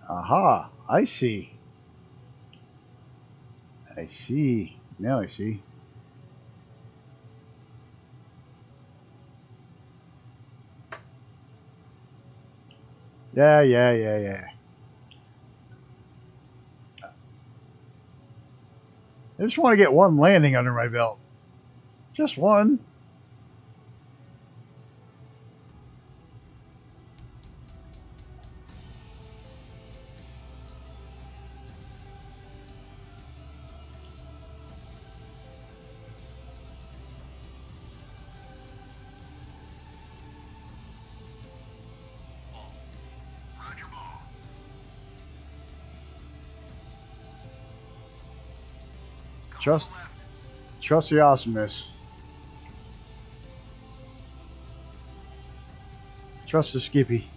Aha, I see. I see. Now I see. Yeah. I just want to get one landing under my belt. Just one. Roger, ball. Trust, Left. trust the awesomeness. Trust the Skippy.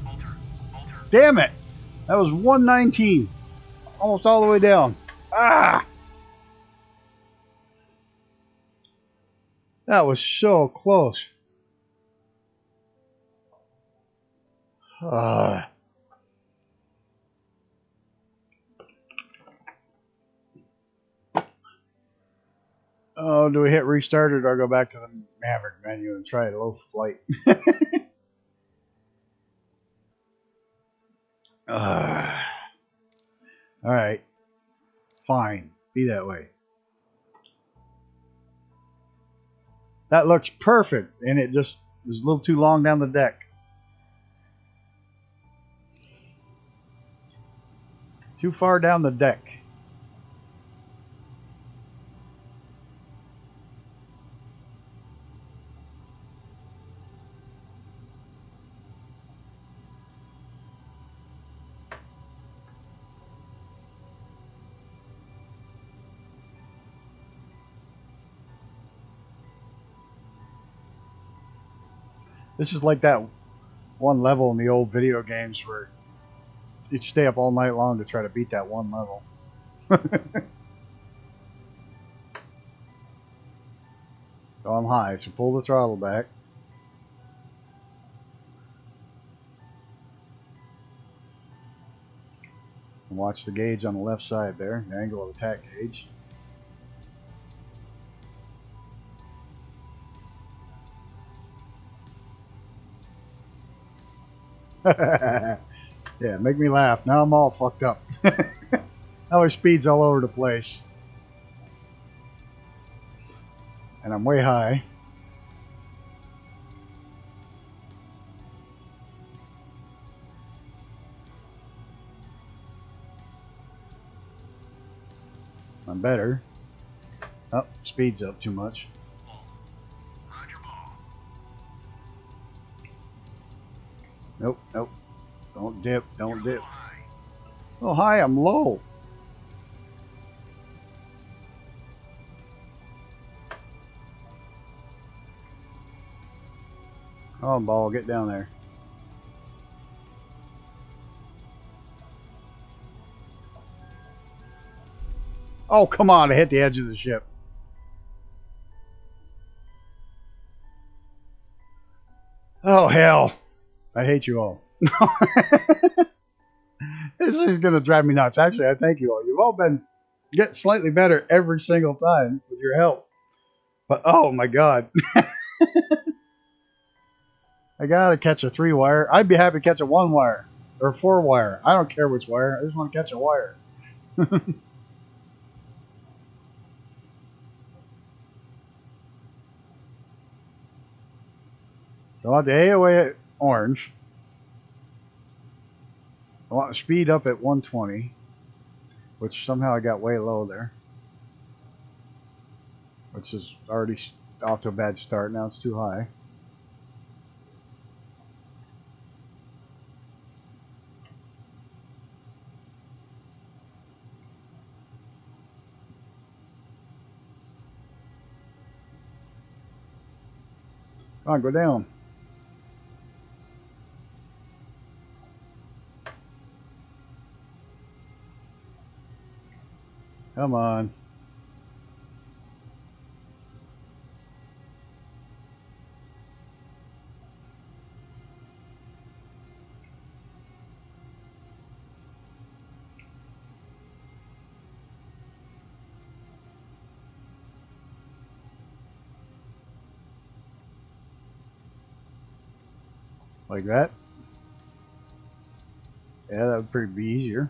Alter. Damn it! That was 119. Almost all the way down. Ah! That was so close. Ah. Oh, do we hit restart or do I go back to the Maverick menu and try a low flight? All right. Fine. Be that way. That looks perfect, and it just was a little too long down the deck. Too far down the deck. This is like that one level in the old video games where you'd stay up all night long to try to beat that one level. So I'm high, so pull the throttle back. And watch the gauge on the left side there, the angle of attack gauge. Yeah, make me laugh. Now I'm all fucked up. Now my speed's all over the place. And I'm way high. I'm better. Oh, speed's up too much. Roger, ball. Nope. Don't dip, don't dip. High. Oh, hi, I'm low. Oh, ball, get down there. Oh, come on, I hit the edge of the ship. Oh, hell. I hate you all. This is going to drive me nuts. Actually, I thank you all. You've all been getting slightly better every single time with your help. But, oh, my God. I got to catch a 3-wire. I'd be happy to catch a 1-wire or a 4-wire. I don't care which wire. I just want to catch a wire. So I want the AOA at orange. I want speed up at 120, which somehow I got way low there, which is already off to a bad start. Now it's too high. Come on, go down. Come on. Like that. Yeah, that would pretty be easier.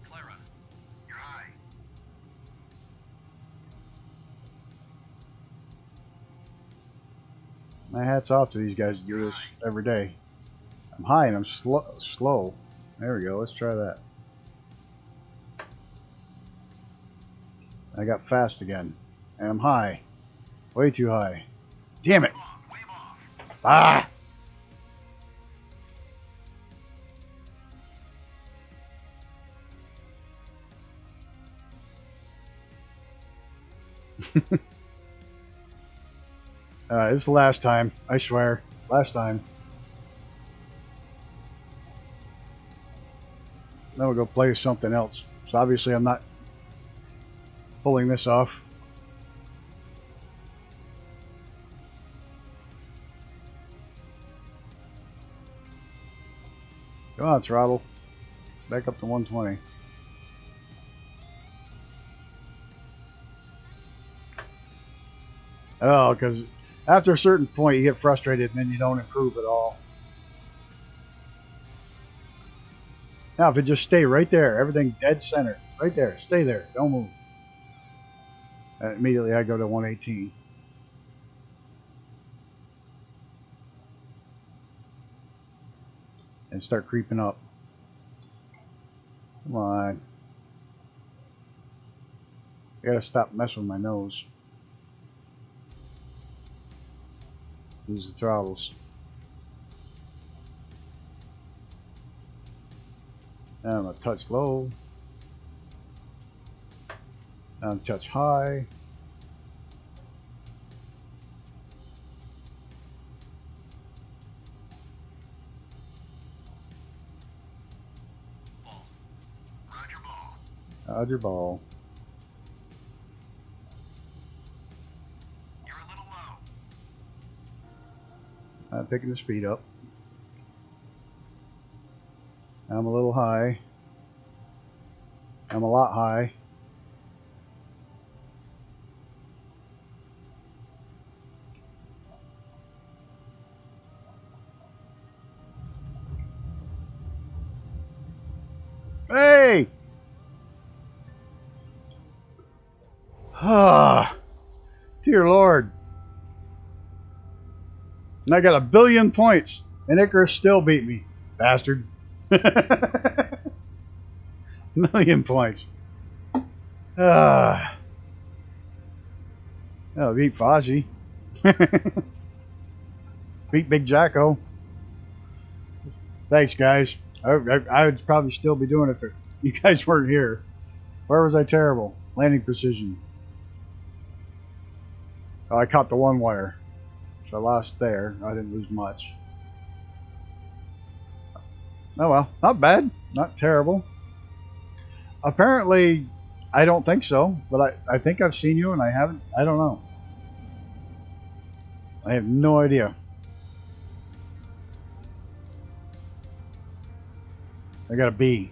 Clara, you're high. My hat's off to these guys who do this every day. I'm high and I'm slow. There we go. Let's try that. I got fast again. And I'm high. Way too high. Damn it. Wave off. Ah! This is the last time. I swear. Last time. Then we'll go play something else. So obviously I'm not pulling this off. Come on, throttle. Back up to 120. Oh, because after a certain point you get frustrated and then you don't improve at all. Now if it just stay right there, everything dead center. Right there. Stay there. Don't move. And immediately I go to 118. And start creeping up. Come on. I gotta stop messing with my nose. Use the throttles. And I'm gonna touch low. And I'm touch high. Ball. Roger ball. Roger ball. You're a little low. I'm picking the speed up. I'm a little high. I'm a lot high. Hey! Ah, dear Lord. And I got 1 billion points, and Icarus still beat me. Bastard. 1,000,000 points. Ah. Oh, beat Fozzie. Beat Big Jacko. Thanks, guys. I would probably still be doing it if you guys weren't here. Where was I terrible? Landing precision. Oh, I caught the one wire. So I lost there. I didn't lose much. Oh well, not bad. Not terrible. Apparently, I don't think so. But I think I've seen you and I haven't. I don't know. I have no idea. I got a B.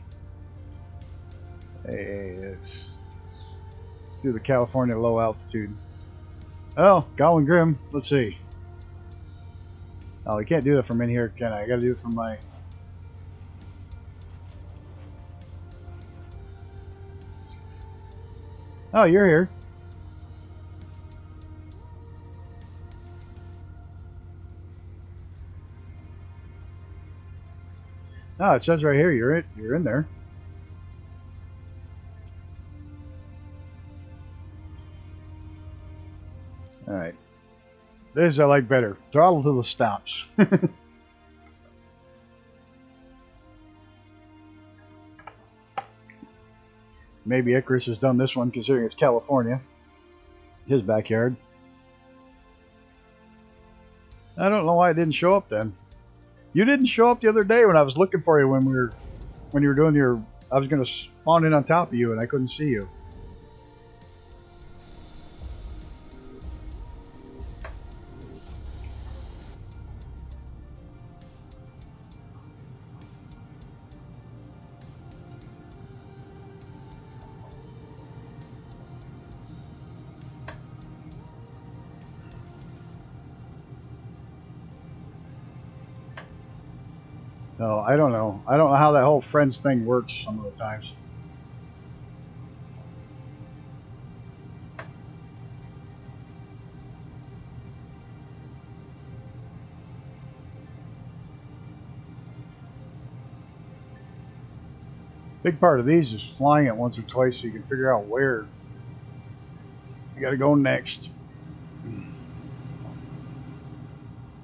Hey, let's do the California low altitude. Oh, Goblin Grim. Let's see. Oh, we can't do that from in here, can I? I gotta do it from my... Oh, you're here. Oh, it says right here you're in there. All right. This I like better. Throttle to the stops. Maybe Icarus has done this one considering it's California. His backyard. I don't know why it didn't show up then. You didn't show up the other day when I was looking for you when you were doing your. I was going to spawn in on top of you and I couldn't see you. No, I don't know. I don't know how that whole friends thing works some of the times. Big part of these is flying it once or twice so you can figure out where you gotta go next.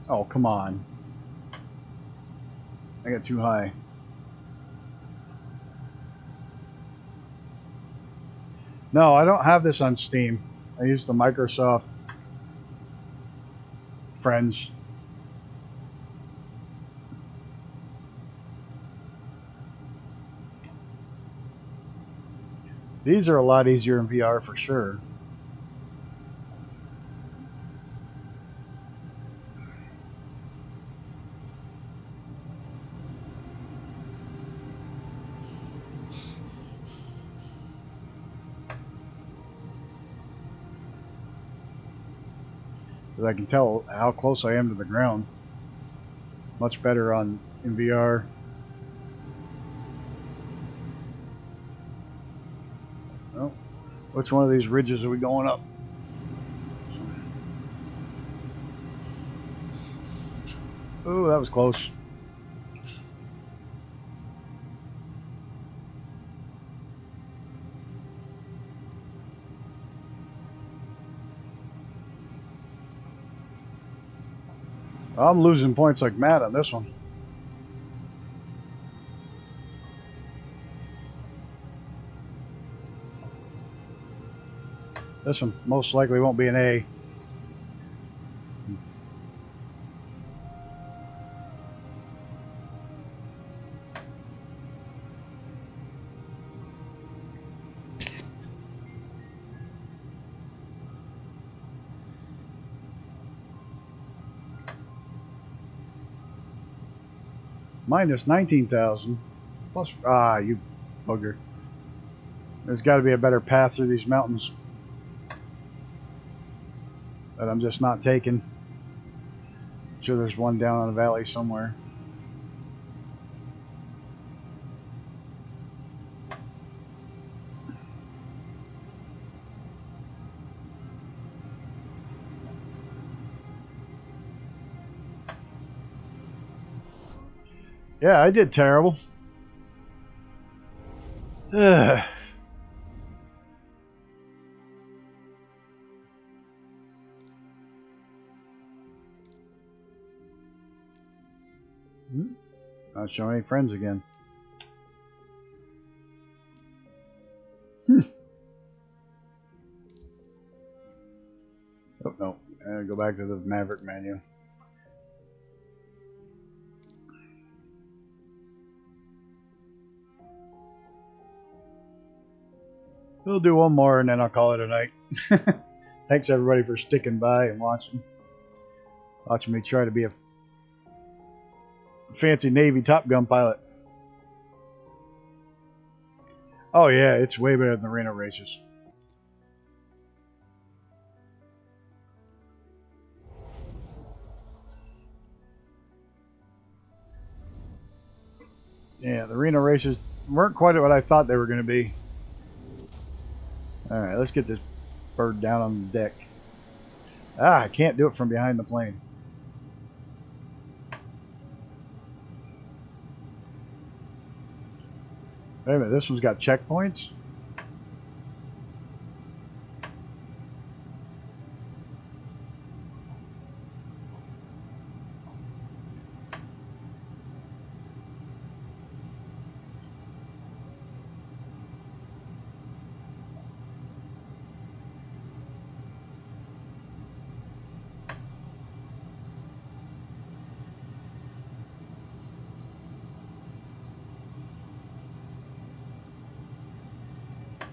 Oh, come on. I got too high. No, I don't have this on Steam. I use the Microsoft Friends. These are a lot easier in VR for sure. I can tell how close I am to the ground. Much better in VR. Oh, which one of these ridges are we going up? Oh, that was close. I'm losing points like mad on this one. This one most likely won't be an A. Minus 19,000. Plus, you bugger. There's got to be a better path through these mountains that I'm just not taking. I'm sure there's one down in the valley somewhere. Yeah, I did terrible. Ugh. Not showing any friends again. Oh, no. Go back to the Maverick menu. We'll do one more and then I'll call it a night. Thanks everybody for sticking by and watching. Watching me try to be a fancy Navy Top Gun pilot. Oh yeah, it's way better than the Reno races. Yeah, the Reno races weren't quite what I thought they were going to be. Alright, let's get this bird down on the deck. I can't do it from behind the plane. Wait a minute, this one's got checkpoints?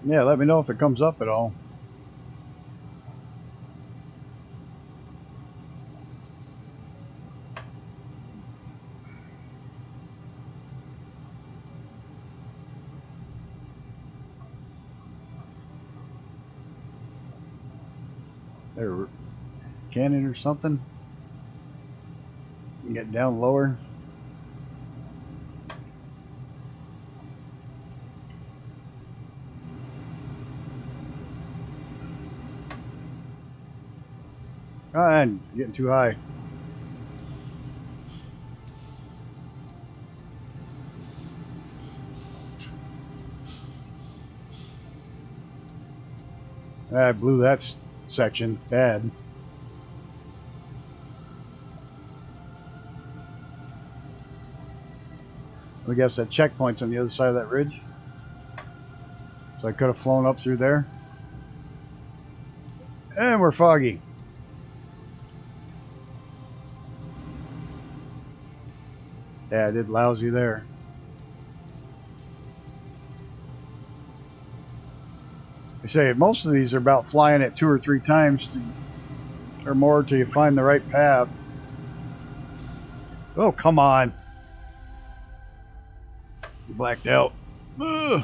Yeah, let me know if it comes up at all. There, cannon or something. Get down lower. Ah, and getting too high. I blew that section bad. I guess that checkpoint's on the other side of that ridge. So I could have flown up through there. And we're foggy. Yeah, I did lousy there. I say most of these are about flying it 2 or 3 times or more till you find the right path. Oh, come on. You blacked out. Ugh.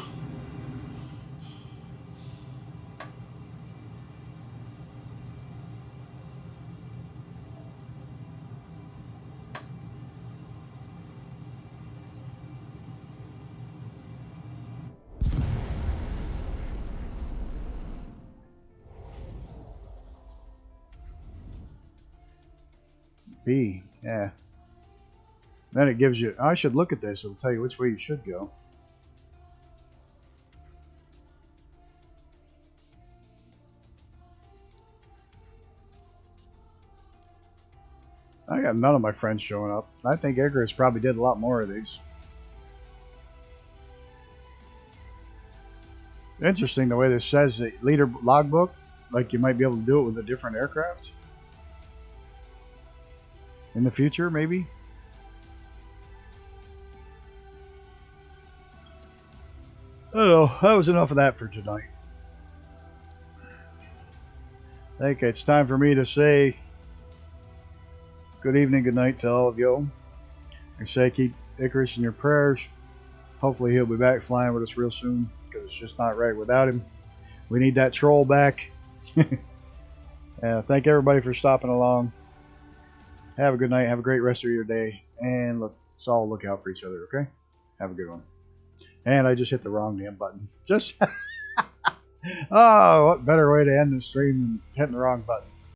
B, yeah. Then it gives you, I should look at this, it'll tell you which way you should go. I got none of my friends showing up. I think Icarus probably did a lot more of these. Interesting the way this says the leader logbook, like you might be able to do it with a different aircraft. In the future, maybe? I don't know. That was enough of that for tonight. I think it's time for me to say good evening, good night to all of you. I say keep Icarus in your prayers. Hopefully he'll be back flying with us real soon, because it's just not right without him. We need that troll back. Thank everybody for stopping along. Have a good night. Have a great rest of your day. And let's all look out for each other, okay? Have a good one. And I just hit the wrong damn button. Just... oh, what better way to end the stream than hitting the wrong button.